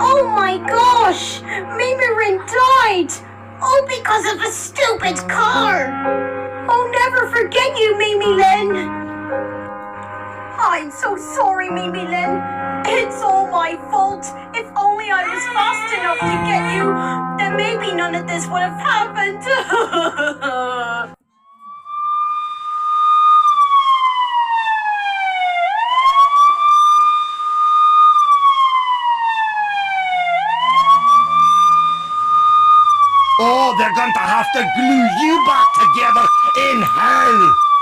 Oh my gosh! Mimirin died! All because of a stupid car! I'll never forget you, Mimi-Lynn! I'm so sorry, Mimi-Lynn. It's all my fault. If only I was fast enough to get you, then maybe none of this would have happened. Oh, they're going to have to glue you back together in hell!